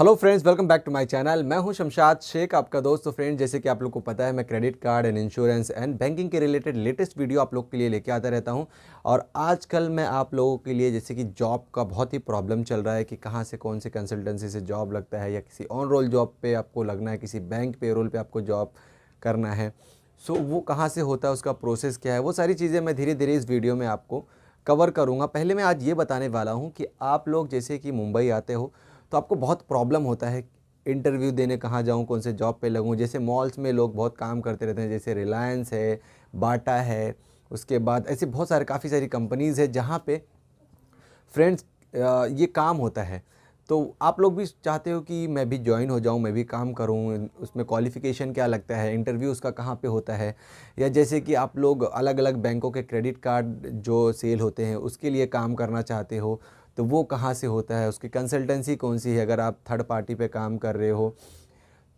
Hello friends, welcome back to my channel. मैं हूं शमशाद शेख, आपका दोस्त। तो फ्रेंड्स, जैसे कि आप लोग को पता है, मैं credit card and insurance and banking के रिलेटेड लेटेस्ट वीडियो आप लोग के लिए लेके आता रहता हूं। और आजकल मैं आप लोगों के लिए, जैसे कि जॉब का बहुत ही प्रॉब्लम चल रहा है कि कहां से कौन से कंसल्टेंसी से जॉब लगता है, या किसी ऑन रोल जॉब पे आपको लगना है, किसी बैंक पे रोल पे आपको जॉब करना है। सो वो कहाँ से होता है, उसका प्रोसेस क्या है, वो सारी चीज़ें मैं धीरे धीरे इस वीडियो में आपको कवर करूँगा। पहले मैं आज ये बताने वाला हूँ कि आप लोग जैसे कि मुंबई आते हो तो आपको बहुत प्रॉब्लम होता है इंटरव्यू देने, कहाँ जाऊँ, कौन से जॉब पे लगूँ। जैसे मॉल्स में लोग बहुत काम करते रहते हैं, जैसे रिलायंस है, बाटा है, उसके बाद ऐसे बहुत सारे काफ़ी सारी कंपनीज़ है जहाँ पे फ्रेंड्स ये काम होता है। तो आप लोग भी चाहते हो कि मैं भी ज्वाइन हो जाऊं, मैं भी काम करूं। उसमें क्वालिफ़िकेशन क्या लगता है, इंटरव्यू उसका कहाँ पे होता है, या जैसे कि आप लोग अलग अलग बैंकों के क्रेडिट कार्ड जो सेल होते हैं उसके लिए काम करना चाहते हो, तो वो कहाँ से होता है, उसकी कंसल्टेंसी कौन सी है, अगर आप थर्ड पार्टी पे काम कर रहे हो।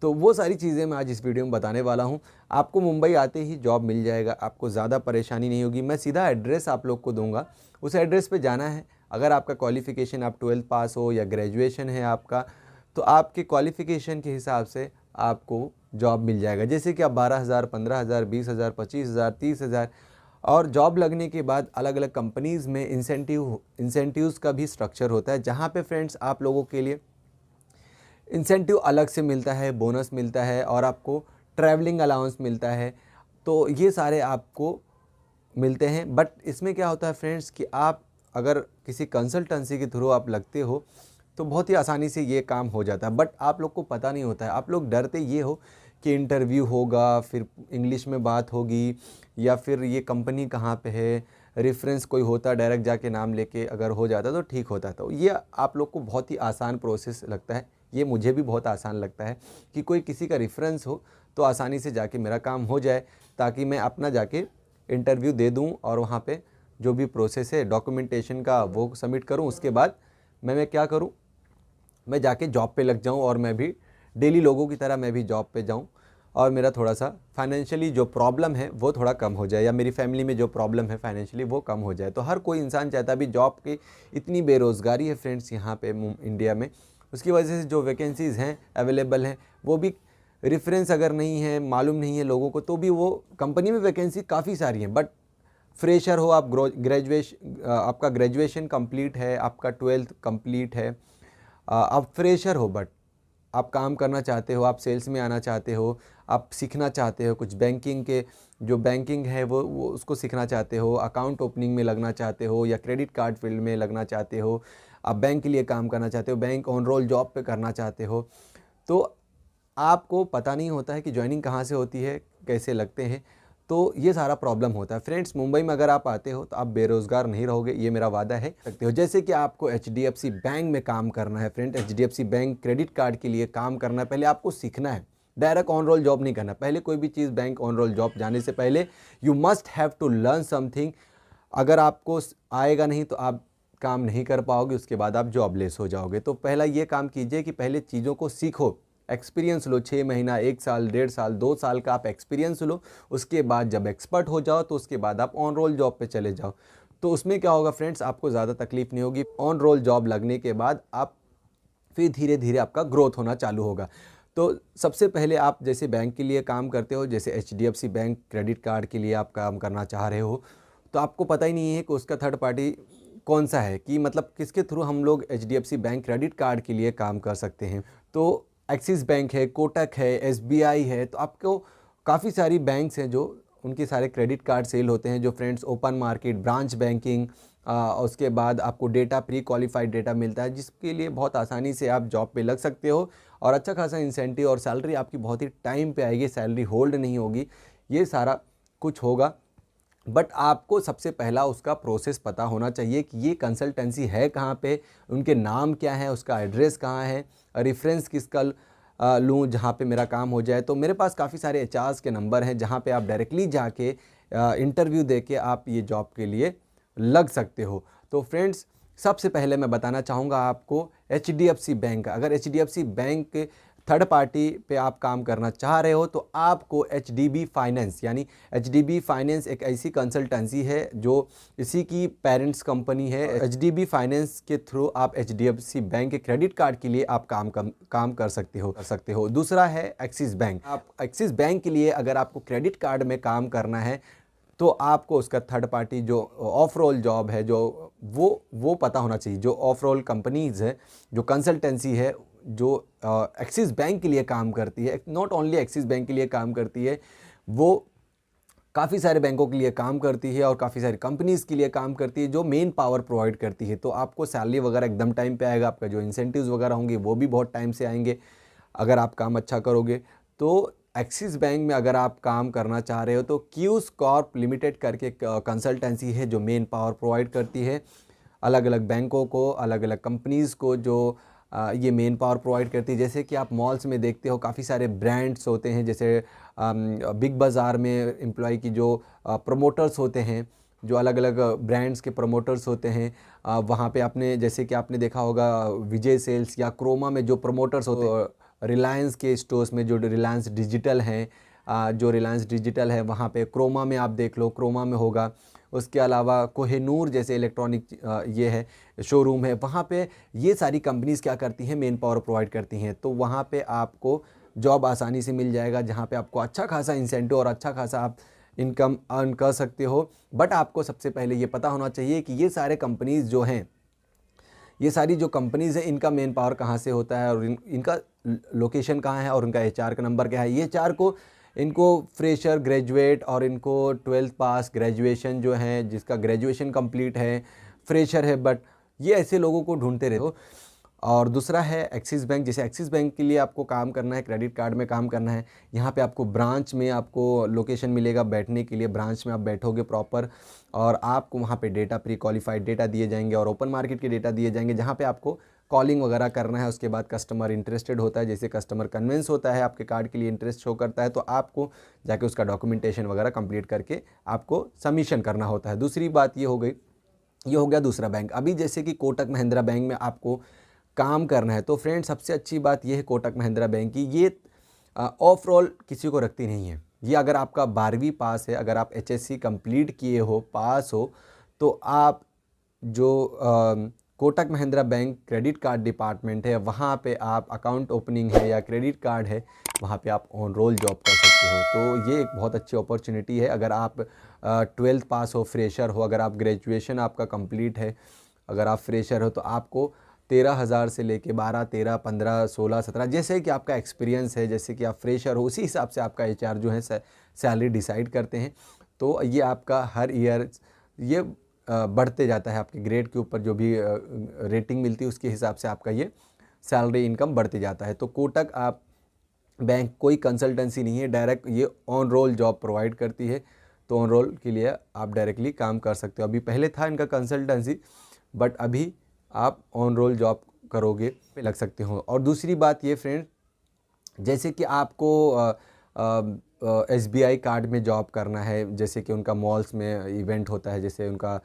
तो वो सारी चीज़ें मैं आज इस वीडियो में बताने वाला हूँ। आपको मुंबई आते ही जॉब मिल जाएगा, आपको ज़्यादा परेशानी नहीं होगी। मैं सीधा एड्रेस आप लोग को दूंगा, उस एड्रेस पे जाना है। अगर आपका क्वालिफ़िकेशन, आप 12th पास हो या ग्रेजुएशन है आपका, तो आपके क्वालिफ़िकेशन के हिसाब से आपको जॉब मिल जाएगा। जैसे कि आप 12,000, 15,000, 20,000, 25,000, 30,000। और जॉब लगने के बाद अलग अलग कंपनीज़ में इंसेंटिव्स का भी स्ट्रक्चर होता है, जहाँ पे फ्रेंड्स आप लोगों के लिए इंसेंटिव अलग से मिलता है, बोनस मिलता है, और आपको ट्रैवलिंग अलाउंस मिलता है। तो ये सारे आपको मिलते हैं। बट इसमें क्या होता है फ्रेंड्स कि आप अगर किसी कंसल्टेंसी के थ्रू आप लगते हो तो बहुत ही आसानी से ये काम हो जाता है। बट आप लोग को पता नहीं होता है, आप लोग डरते ये हो कि इंटरव्यू होगा, फिर इंग्लिश में बात होगी, या फिर ये कंपनी कहाँ पे है, रेफरेंस कोई होता, डायरेक्ट जाके नाम लेके अगर हो जाता तो ठीक होता। तो ये आप लोग को बहुत ही आसान प्रोसेस लगता है, ये मुझे भी बहुत आसान लगता है कि कोई किसी का रेफरेंस हो तो आसानी से जाके मेरा काम हो जाए, ताकि मैं अपना जाके इंटरव्यू दे दूं और वहाँ पे जो भी प्रोसेस है डॉक्यूमेंटेशन का वो सबमिट करूं। उसके बाद मैं क्या करूं, मैं जाके जॉब पे लग जाऊं, और मैं भी डेली लोगों की तरह मैं भी जॉब पे जाऊं, और मेरा थोड़ा सा फाइनेंशियली जो प्रॉब्लम है वो थोड़ा कम हो जाए, या मेरी फैमिली में जो प्रॉब्लम है फाइनेंशियली वो कम हो जाए। तो हर कोई इंसान चाहता है। अभी जॉब की इतनी बेरोज़गारी है फ्रेंड्स यहाँ पे इंडिया में, उसकी वजह से जो वैकेंसीज़ हैं अवेलेबल हैं, वो भी रेफरेंस अगर नहीं है, मालूम नहीं है लोगों को, तो भी वो कंपनी में वैकेंसी काफ़ी सारी हैं। बट फ्रेशर हो आप, आपका ग्रेजुएशन कंप्लीट है, आपका 12th कंप्लीट है, आप फ्रेशर हो, बट आप काम करना चाहते हो, आप सेल्स में आना चाहते हो, आप सीखना चाहते हो कुछ बैंकिंग के, जो बैंकिंग है वो उसको सीखना चाहते हो, अकाउंट ओपनिंग में लगना चाहते हो, या क्रेडिट कार्ड फील्ड में लगना चाहते हो, आप बैंक के लिए काम करना चाहते हो, बैंक ऑन रोल जॉब पे करना चाहते हो, तो आपको पता नहीं होता है कि ज्वाइनिंग कहाँ से होती है, कैसे लगते हैं। तो ये सारा प्रॉब्लम होता है फ्रेंड्स। मुंबई में अगर आप आते हो तो आप बेरोज़गार नहीं रहोगे, ये मेरा वादा है। सकते हो जैसे कि आपको एचडीएफसी बैंक में काम करना है friend, HDFC bank credit card के लिए काम करना है, पहले आपको सीखना है। डायरेक्ट ऑन रोल जॉब नहीं करना, पहले कोई भी चीज़ बैंक ऑन रोल जॉब जाने से पहले you must have to learn something. अगर आपको आएगा नहीं तो आप काम नहीं कर पाओगे, उसके बाद आप जॉबलेस हो जाओगे। तो पहला ये काम कीजिए कि पहले चीज़ों को सीखो, एक्सपीरियंस लो, 6 महीना, 1 साल, 1.5 साल, 2 साल का आप एक्सपीरियंस लो। उसके बाद जब एक्सपर्ट हो जाओ तो उसके बाद आप ऑन रोल जॉब पे चले जाओ। तो उसमें क्या होगा फ्रेंड्स, आपको ज़्यादा तकलीफ नहीं होगी। ऑन रोल जॉब लगने के बाद आप फिर धीरे धीरे आपका ग्रोथ होना चालू होगा। तो सबसे पहले आप जैसे बैंक के लिए काम करते हो, जैसे एचडीएफसी बैंक क्रेडिट कार्ड के लिए आप काम करना चाह रहे हो, तो आपको पता ही नहीं है कि उसका थर्ड पार्टी कौन सा है, कि मतलब किसके थ्रू हम लोग एचडीएफसी बैंक क्रेडिट कार्ड के लिए काम कर सकते हैं। तो एक्सिस बैंक है, कोटक है, एसबीआई है, तो आपको काफ़ी सारी बैंक्स हैं जो उनके सारे क्रेडिट कार्ड सेल होते हैं, जो friends open market, branch banking, उसके बाद आपको डेटा, प्री क्वालिफाइड डेटा मिलता है, जिसके लिए बहुत आसानी से आप जॉब पे लग सकते हो, और अच्छा खासा इंसेंटिव और सैलरी आपकी बहुत ही टाइम पे आएगी, सैलरी होल्ड नहीं होगी, ये सारा कुछ होगा। बट आपको सबसे पहला उसका प्रोसेस पता होना चाहिए कि ये कंसल्टेंसी है कहाँ पे, उनके नाम क्या है, उसका एड्रेस कहाँ है, रेफरेंस किसका लूँ जहाँ पे मेरा काम हो जाए। तो मेरे पास काफ़ी सारे एचआर्स के नंबर हैं जहाँ पे आप डायरेक्टली जाके इंटरव्यू दे के आप ये जॉब के लिए लग सकते हो। तो फ्रेंड्स, सबसे पहले मैं बताना चाहूँगा आपको एचडीएफसी बैंक, अगर एचडीएफसी बैंक थर्ड पार्टी पे आप काम करना चाह रहे हो तो आपको एचडीबी फाइनेंस, यानी एचडीबी फाइनेंस एक ऐसी कंसल्टेंसी है जो इसी की पेरेंट्स कंपनी है। एचडीबी फाइनेंस के थ्रू आप एचडीएफसी बैंक के क्रेडिट कार्ड के लिए आप काम कर सकते हो। दूसरा है एक्सिस बैंक। आप एक्सिस बैंक के लिए अगर आपको क्रेडिट कार्ड में काम करना है तो आपको उसका थर्ड पार्टी जो ऑफ रोल जॉब है, जो वो पता होना चाहिए। जो ऑफ रोल कंपनीज़ है, जो कंसल्टेंसी है, जो एक्सिस बैंक के लिए काम करती है, नॉट ओनली एक्सिस बैंक के लिए काम करती है, वो काफ़ी सारे बैंकों के लिए काम करती है और काफ़ी सारी कंपनीज़ के लिए काम करती है, जो मेन पावर प्रोवाइड करती है। तो आपको सैलरी वगैरह एकदम टाइम पे आएगा, आपका जो इंसेंटिव्स वगैरह होंगे वो भी बहुत टाइम से आएंगे अगर आप काम अच्छा करोगे। तो एक्सिस बैंक में अगर आप काम करना चाह रहे हो तो क्यूज कॉर्प लिमिटेड करके कंसल्टेंसी है जो मेन पावर प्रोवाइड करती है अलग अलग बैंकों को, अलग अलग कंपनीज़ को, जो ये मेन पावर प्रोवाइड करती है। जैसे कि आप मॉल्स में देखते हो काफ़ी सारे ब्रांड्स होते हैं, जैसे बिग बाज़ार में एम्प्लॉय की जो प्रमोटर्स होते हैं, जो अलग अलग ब्रांड्स के प्रमोटर्स होते हैं, वहाँ पे आपने जैसे कि आपने देखा होगा विजय सेल्स या क्रोमा में जो प्रमोटर्स होते हैं, रिलायंस के स्टोर्स में जो रिलायंस डिजिटल हैं, जो रिलायंस डिजिटल है वहाँ पे क्रोमा में आप देख लो, क्रोमा में होगा। उसके अलावा कोहिनूर जैसे इलेक्ट्रॉनिक ये है शोरूम है, वहाँ पे ये सारी कंपनीज़ क्या करती हैं, मेन पावर प्रोवाइड करती हैं। तो वहाँ पे आपको जॉब आसानी से मिल जाएगा, जहाँ पे आपको अच्छा खासा इंसेंटिव और अच्छा खासा आप इनकम अर्न कर सकते हो। बट आपको सबसे पहले ये पता होना चाहिए कि ये सारे कंपनीज़ जो हैं, ये सारी जो कंपनीज़ हैं, इनका मेन पावर कहाँ से होता है और इनका लोकेशन कहाँ है और उनका एचआर का नंबर क्या है। ये एचआर को इनको फ्रेशर, ग्रेजुएट और इनको 12th पास, ग्रेजुएशन जो है, जिसका ग्रेजुएशन कंप्लीट है, फ्रेशर है, बट ये ऐसे लोगों को ढूंढते रहे हो। और दूसरा है एक्सिस बैंक। जैसे एक्सिस बैंक के लिए आपको काम करना है, क्रेडिट कार्ड में काम करना है, यहाँ पे आपको ब्रांच में आपको लोकेशन मिलेगा बैठने के लिए, ब्रांच में आप बैठोगे प्रॉपर और आपको वहाँ पे डेटा, प्री क्वालिफाइड डेटा दिए जाएंगे और ओपन मार्केट के डेटा दिए जाएंगे, जहाँ पे आपको कॉलिंग वगैरह करना है। उसके बाद कस्टमर इंटरेस्टेड होता है, जैसे कस्टमर कन्विंस होता है, आपके कार्ड के लिए इंटरेस्ट शो करता है, तो आपको जाके उसका डॉक्यूमेंटेशन वगैरह कंप्लीट करके आपको सबमिशन करना होता है। दूसरी बात ये हो गई, ये हो गया दूसरा बैंक। अभी जैसे कि कोटक महिंद्रा बैंक में आपको काम करना है, तो फ्रेंड्स सबसे अच्छी बात यह है कोटक महिंद्रा बैंक की, ये ऑफ रोल किसी को रखती नहीं है। ये अगर आपका 12वीं पास है, अगर आप एचएससी कंप्लीट किए हो, पास हो, तो आप जो Kotak Mahindra bank credit card department है, वहाँ पे आप अकाउंट ओपनिंग है या क्रेडिट कार्ड है, वहाँ पे आप ऑन रोल जॉब कर सकते हो। तो ये एक बहुत अच्छी अपॉर्चुनिटी है। अगर आप 12th पास हो, फ्रेशर हो, अगर आप ग्रेजुएशन आपका कंप्लीट है, अगर आप फ्रेशर हो, तो आपको 13,000 से लेके 12, 13, 15, 16, 17, जैसे कि आपका एक्सपीरियंस है, जैसे कि आप फ्रेशर हो, उसी हिसाब से आपका एचआर जो है सैलरी डिसाइड करते हैं। तो ये आपका हर ईयर ये बढ़ते जाता है, आपके ग्रेड के ऊपर जो भी रेटिंग मिलती है उसके हिसाब से आपका ये सैलरी इनकम बढ़ते जाता है। तो कोटक आप बैंक कोई कंसल्टेंसी नहीं है, डायरेक्ट ये ऑन रोल जॉब प्रोवाइड करती है। तो ऑन रोल के लिए आप डायरेक्टली काम कर सकते हो। अभी पहले था इनका कंसल्टेंसी, बट अभी आप ऑन रोल जॉब करोगे लग सकते हो। और दूसरी बात ये फ्रेंड, जैसे कि आपको एसबीआई कार्ड में जॉब करना है, जैसे कि उनका मॉल्स में इवेंट होता है, जैसे उनका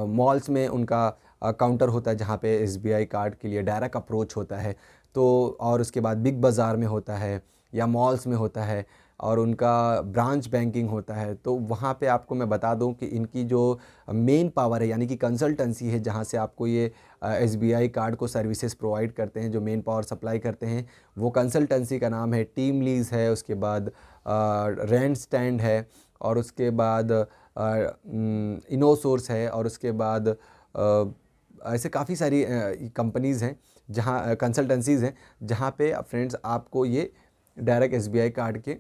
मॉल्स में उनका काउंटर होता है जहाँ पे एसबीआई कार्ड के लिए डायरेक्ट अप्रोच होता है। तो और उसके बाद बिग बाज़ार में होता है या मॉल्स में होता है और उनका ब्रांच बैंकिंग होता है। तो वहाँ पे आपको मैं बता दूं कि इनकी जो मेन पावर है, यानी कि कंसल्टेंसी है, जहाँ से आपको ये एसबीआई कार्ड को सर्विसेज प्रोवाइड करते हैं, जो मेन पावर सप्लाई करते हैं, वो कंसल्टेंसी का नाम है टीम लीज है, उसके बाद रेंट स्टैंड है, और उसके बाद इनोसोर्स है, और उसके बाद ऐसे काफ़ी सारी कंपनीज़ हैं, जहाँ कंसल्टेंसीज़ हैं, जहाँ पे फ्रेंड्स आपको ये डायरेक्ट एसबीआई कार्ड के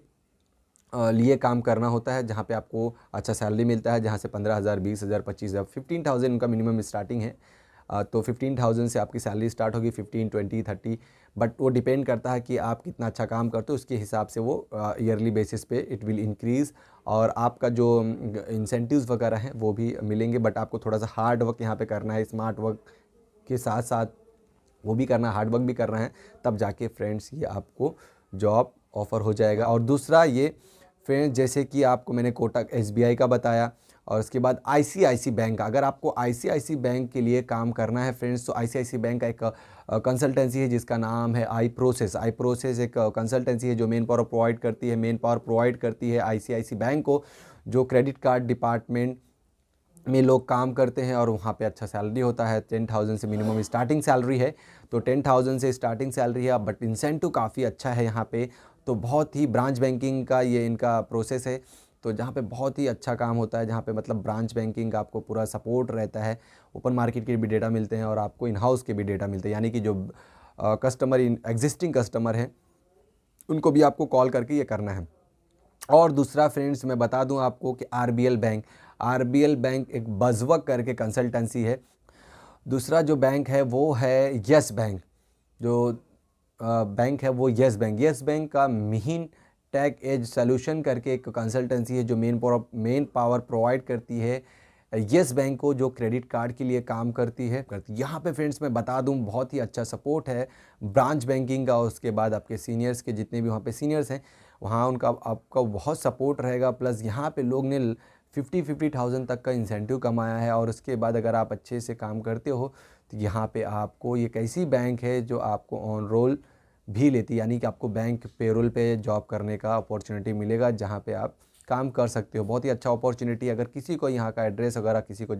लिए काम करना होता है, जहाँ पे आपको अच्छा सैलरी मिलता है, जहाँ से 15,000, 20,000, 25,000, 15,000 उनका मिनिमम स्टार्टिंग है। तो 15,000 से आपकी सैलरी स्टार्ट होगी, 15, 20, 30, बट वो डिपेंड करता है कि आप कितना अच्छा काम करते हो, उसके हिसाब से वो ईयरली बेसिस पे इट विल इंक्रीज़, और आपका जो इंसेंटिव्स वगैरह हैं वो भी मिलेंगे। बट आपको थोड़ा सा हार्ड वर्क यहाँ पे करना है, स्मार्ट वर्क के साथ साथ वो भी करना है, हार्ड वर्क भी करना है, तब जाके फ्रेंड्स ये आपको जॉब ऑफ़र हो जाएगा। और दूसरा ये फ्रेंड्स, जैसे कि आपको मैंने कोटक एसबीआई का बताया, और उसके बाद आईसीआईसी बैंक। अगर आपको आईसीआईसी बैंक के लिए काम करना है फ्रेंड्स, तो आईसीआईसी बैंक का एक कंसल्टेंसी है जिसका नाम है आई प्रोसेस। आई प्रोसेस एक कंसल्टेंसी है जो मेन पावर प्रोवाइड करती है आईसीआईसी बैंक को, जो क्रेडिट कार्ड डिपार्टमेंट में लोग काम करते हैं और वहाँ पे अच्छा सैलरी होता है। 10,000 से मिनिमम स्टार्टिंग सैलरी है, तो 10,000 से स्टार्टिंग सैलरी है, बट इंसेंटिव काफ़ी अच्छा है यहाँ पे। तो बहुत ही ब्रांच बैंकिंग का ये इनका प्रोसेस है, तो जहाँ पे बहुत ही अच्छा काम होता है, जहाँ पे मतलब ब्रांच बैंकिंग का आपको पूरा सपोर्ट रहता है। ओपन मार्केट के भी डेटा मिलते हैं और आपको इन हाउस के भी डेटा मिलते हैं, यानी कि जो कस्टमर एग्जिस्टिंग कस्टमर हैं उनको भी आपको कॉल करके ये करना है। और दूसरा फ्रेंड्स मैं बता दूं आपको कि आरबीएल बैंक एक बजवक करके कंसल्टेंसी है। दूसरा जो बैंक है वो है यस बैंक। जो बैंक है वो यस बैंक का मीन टेक एज सोल्यूशन करके एक कंसल्टेंसी है जो मेन पावर प्रोवाइड करती है यस बैंक को, जो क्रेडिट कार्ड के लिए काम करती है। यहाँ पे फ्रेंड्स मैं बता दूं बहुत ही अच्छा सपोर्ट है ब्रांच बैंकिंग का। उसके बाद आपके सीनियर्स के जितने भी वहाँ पे सीनियर्स हैं वहाँ उनका आपका बहुत सपोर्ट रहेगा। प्लस यहाँ पे लोग ने 50,000 तक का इंसेंटिव कमाया है। और उसके बाद अगर आप अच्छे से काम करते हो तो यहाँ पे आपको ये एक ऐसी बैंक है जो आपको ऑन रोल भी लेती है, यानी कि आपको बैंक पेरोल पे जॉब करने का अपॉर्चुनिटी मिलेगा जहाँ पे आप काम कर सकते हो। बहुत ही अच्छा अपॉर्चुनिटी। अगर किसी को यहाँ का एड्रेस वगैरह किसी को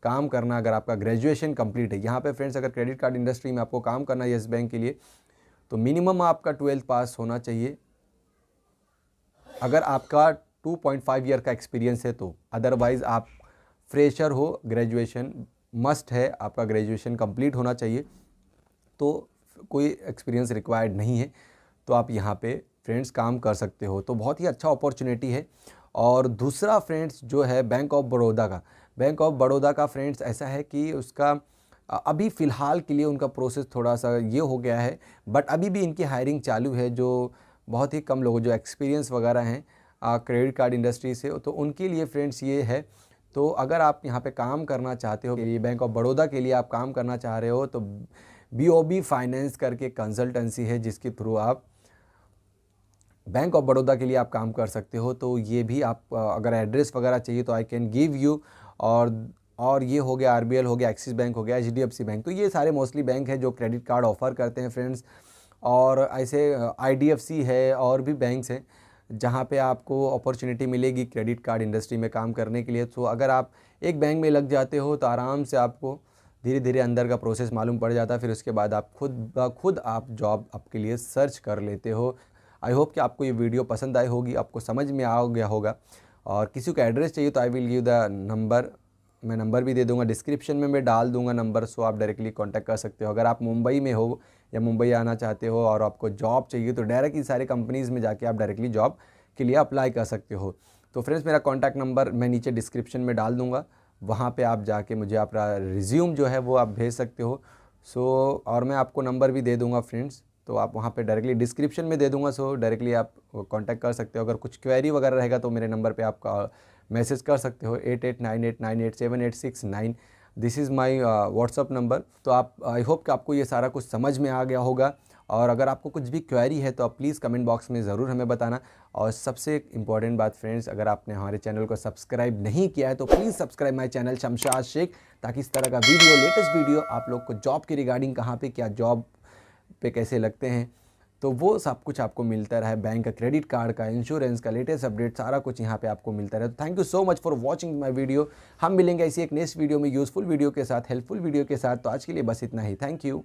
काम करना, अगर आपका ग्रेजुएशन कंप्लीट है यहाँ पे फ्रेंड्स, अगर क्रेडिट कार्ड इंडस्ट्री में आपको काम करना है येस बैंक के लिए, तो मिनिमम आपका 12th पास होना चाहिए। अगर आपका 2.5 ईयर का एक्सपीरियंस है तो, अदरवाइज़ आप फ्रेशर हो, ग्रेजुएशन मस्ट है, आपका ग्रेजुएशन कंप्लीट होना चाहिए, तो कोई एक्सपीरियंस रिक्वायर्ड नहीं है, तो आप यहाँ पे फ्रेंड्स काम कर सकते हो। तो बहुत ही अच्छा अपॉर्चुनिटी है। और दूसरा फ्रेंड्स जो है बैंक ऑफ बड़ौदा का फ्रेंड्स ऐसा है कि उसका अभी फ़िलहाल के लिए उनका प्रोसेस थोड़ा सा ये हो गया है, बट अभी भी इनकी हायरिंग चालू है। जो बहुत ही कम लोग जो एक्सपीरियंस वगैरह हैं क्रेडिट कार्ड इंडस्ट्री से, तो उनके लिए फ्रेंड्स ये है। तो अगर आप यहाँ पे काम करना चाहते हो, ये बैंक ऑफ बड़ौदा के लिए आप काम करना चाह रहे हो, तो बीओबी फाइनेंस करके कंसल्टेंसी है जिसके थ्रू आप बैंक ऑफ बड़ौदा के लिए आप काम कर सकते हो। तो ये भी आप अगर एड्रेस वगैरह चाहिए तो आई कैन गिव यू। और ये हो गया आरबीएल हो गया, एक्सिस बैंक हो गया, एचडीएफसी बैंक। तो ये सारे मोस्टली बैंक हैं जो क्रेडिट कार्ड ऑफ़र करते हैं फ्रेंड्स। और ऐसे आईडीएफसी है और भी बैंक्स हैं जहाँ पे आपको अपॉर्चुनिटी मिलेगी क्रेडिट कार्ड इंडस्ट्री में काम करने के लिए। तो अगर आप एक बैंक में लग जाते हो तो आराम से आपको धीरे धीरे अंदर का प्रोसेस मालूम पड़ जाता है। फिर उसके बाद आप खुद आप जॉब आपके लिए सर्च कर लेते हो। आई होप कि आपको ये वीडियो पसंद आई होगी, आपको समझ में आ गया होगा। और किसी को एड्रेस चाहिए तो I will give the number, मैं नंबर भी दे दूंगा डिस्क्रिप्शन में, मैं डाल दूंगा नंबर, सो आप डायरेक्टली कांटेक्ट कर सकते हो। अगर आप मुंबई में हो या मुंबई आना चाहते हो और आपको जॉब चाहिए तो डायरेक्ट इस सारे कंपनीज़ में जाके आप डायरेक्टली जॉब के लिए अप्लाई कर सकते हो। तो फ्रेंड्स मेरा कॉन्टैक्ट नंबर मैं नीचे डिस्क्रिप्शन में डाल दूँगा, वहाँ पे आप जाके मुझे अपना रिज्यूम जो है वो आप भेज सकते हो। सो और मैं आपको नंबर भी दे दूँगा फ्रेंड्स, तो आप वहाँ पे डायरेक्टली डिस्क्रिप्शन में दे दूँगा, सो डायरेक्टली आप कांटेक्ट कर सकते हो। अगर कुछ क्वेरी वगैरह रहेगा तो मेरे नंबर पे आप मैसेज कर सकते हो 8898987869। This is my WhatsApp number. तो आप आई होप कि आपको ये सारा कुछ समझ में आ गया होगा। और अगर आपको कुछ भी क्वेरी है तो आप प्लीज़ कमेंट बॉक्स में ज़रूर हमें बताना। और सबसे इम्पॉर्टेंट बात फ्रेंड्स, अगर आपने हमारे चैनल को सब्सक्राइब नहीं किया है तो please subscribe my channel Shamshad Shaikh, ताकि इस तरह का वीडियो, लेटेस्ट वीडियो आप लोग को जॉब के रिगार्डिंग, कहाँ पे क्या जॉब पे कैसे लगते हैं, तो वो सब कुछ आपको मिलता रहा है। बैंक का, क्रेडिट कार्ड का, इंश्योरेंस का लेटेस्ट अपडेट सारा कुछ यहाँ पे आपको मिलता रहे। तो thank you so much for watching my video. हम मिलेंगे ऐसी एक नेक्स्ट वीडियो में यूज़फुल वीडियो के साथ, हेल्पफुल वीडियो के साथ। तो आज के लिए बस इतना ही। Thank you.